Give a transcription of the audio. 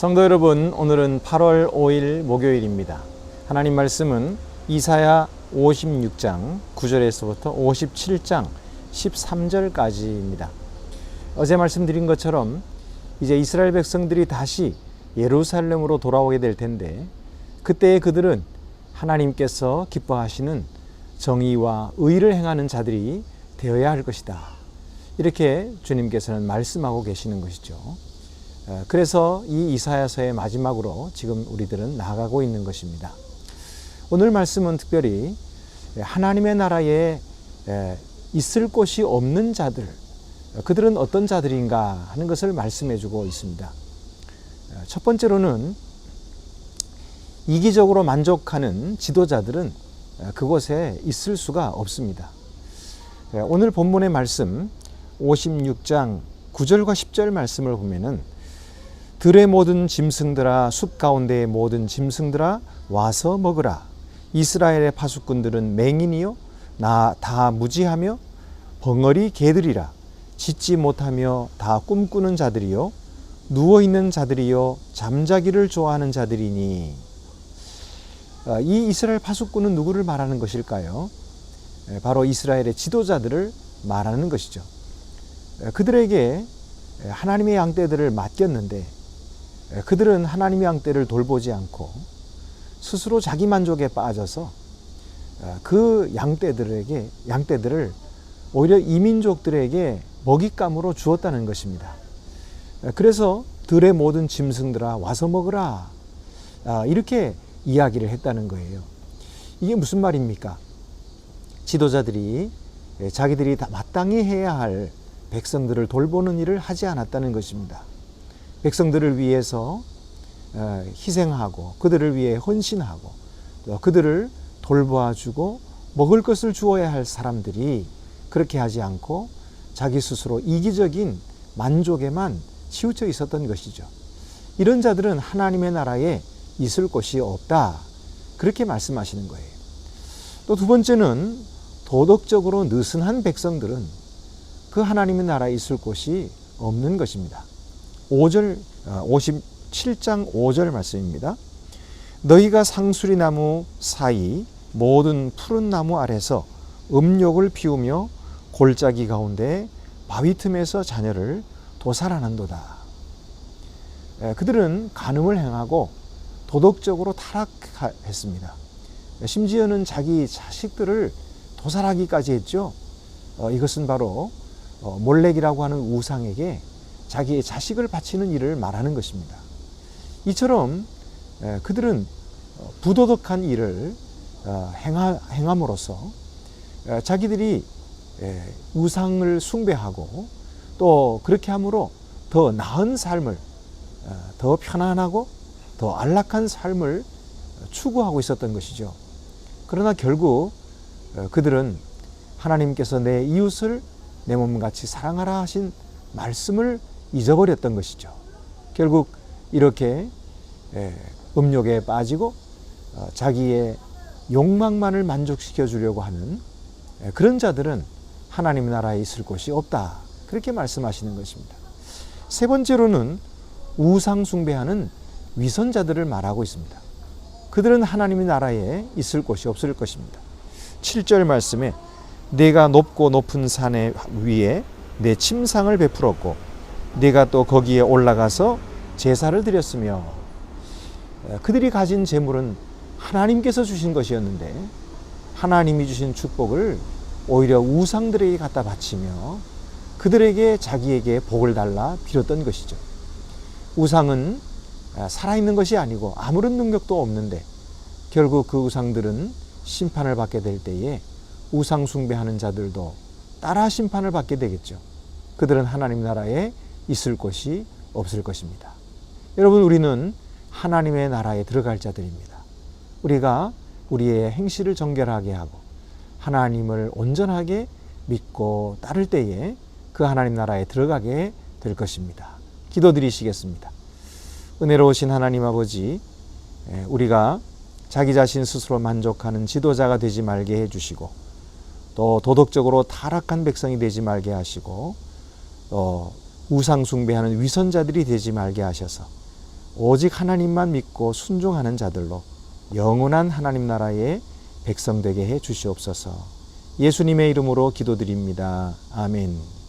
성도 여러분, 오늘은 8월 5일 목요일입니다. 하나님 말씀은 이사야 56장 9절에서부터 57장 13절까지입니다. 어제 말씀드린 것처럼 이제 이스라엘 백성들이 다시 예루살렘으로 돌아오게 될 텐데, 그때의 그들은 하나님께서 기뻐하시는 정의와 의를 행하는 자들이 되어야 할 것이다, 이렇게 주님께서는 말씀하고 계시는 것이죠. 그래서 이 이사야서의 마지막으로 지금 우리들은 나아가고 있는 것입니다. 오늘 말씀은 특별히 하나님의 나라에 있을 곳이 없는 자들, 그들은 어떤 자들인가 하는 것을 말씀해 주고 있습니다. 첫 번째로는 이기적으로 만족하는 지도자들은 그곳에 있을 수가 없습니다. 오늘 본문의 말씀 56장 9절과 10절 말씀을 보면은 들의 모든 짐승들아, 숲 가운데의 모든 짐승들아, 와서 먹으라. 이스라엘의 파수꾼들은 맹인이요 다 무지하며 벙어리 개들이라. 짖지 못하며 다 꿈꾸는 자들이요 누워있는 자들이요 잠자기를 좋아하는 자들이니. 이 이스라엘 파수꾼은 누구를 말하는 것일까요? 바로 이스라엘의 지도자들을 말하는 것이죠. 그들에게 하나님의 양떼들을 맡겼는데 그들은 하나님의 양떼를 돌보지 않고 스스로 자기 만족에 빠져서 그 양떼들을 오히려 이민족들에게 먹잇감으로 주었다는 것입니다. 그래서 들의 모든 짐승들아 와서 먹으라, 이렇게 이야기를 했다는 거예요. 이게 무슨 말입니까? 지도자들이 자기들이 다 마땅히 해야 할 백성들을 돌보는 일을 하지 않았다는 것입니다. 백성들을 위해서 희생하고 그들을 위해 헌신하고 그들을 돌보아주고 먹을 것을 주어야 할 사람들이 그렇게 하지 않고 자기 스스로 이기적인 만족에만 치우쳐 있었던 것이죠. 이런 자들은 하나님의 나라에 있을 곳이 없다, 그렇게 말씀하시는 거예요. 또 두 번째는 도덕적으로 느슨한 백성들은 그 하나님의 나라에 있을 곳이 없는 것입니다. 57장 5절 말씀입니다. 너희가 상수리 나무 사이 모든 푸른 나무 아래서 음욕을 피우며 골짜기 가운데 바위 틈에서 자녀를 도살하는도다. 그들은 간음을 행하고 도덕적으로 타락했습니다. 심지어는 자기 자식들을 도살하기까지 했죠. 이것은 바로 몰렉이라고 하는 우상에게 자기의 자식을 바치는 일을 말하는 것입니다. 이처럼 그들은 부도덕한 일을 행함으로써 자기들이 우상을 숭배하고 또 그렇게 함으로 더 나은 삶을, 더 편안하고 더 안락한 삶을 추구하고 있었던 것이죠. 그러나 결국 그들은 하나님께서 내 이웃을 내 몸같이 사랑하라 하신 말씀을 잊어버렸던 것이죠. 결국 이렇게 음욕에 빠지고 자기의 욕망만을 만족시켜 주려고 하는 그런 자들은 하나님 나라에 있을 곳이 없다, 그렇게 말씀하시는 것입니다. 세 번째로는 우상 숭배하는 위선자들을 말하고 있습니다. 그들은 하나님의 나라에 있을 곳이 없을 것입니다. 7절 말씀에 내가 높고 높은 산 위에 내 침상을 베풀었고 내가 또 거기에 올라가서 제사를 드렸으며. 그들이 가진 재물은 하나님께서 주신 것이었는데 하나님이 주신 축복을 오히려 우상들에게 갖다 바치며 그들에게 자기에게 복을 달라 빌었던 것이죠. 우상은 살아있는 것이 아니고 아무런 능력도 없는데 결국 그 우상들은 심판을 받게 될 때에 우상 숭배하는 자들도 따라 심판을 받게 되겠죠. 그들은 하나님 나라에 있을 곳이 없을 것입니다. 여러분, 우리는 하나님의 나라에 들어갈 자들입니다. 우리가 우리의 행실을 정결하게 하고 하나님을 온전하게 믿고 따를 때에 그 하나님 나라에 들어가게 될 것입니다. 기도드리시겠습니다. 은혜로우신 하나님 아버지, 우리가 자기 자신 스스로 만족하는 지도자가 되지 말게 해주시고 또 도덕적으로 타락한 백성이 되지 말게 하시고 또 우상 숭배하는 위선자들이 되지 말게 하셔서 오직 하나님만 믿고 순종하는 자들로 영원한 하나님 나라의 백성 되게 해 주시옵소서. 예수님의 이름으로 기도드립니다. 아멘.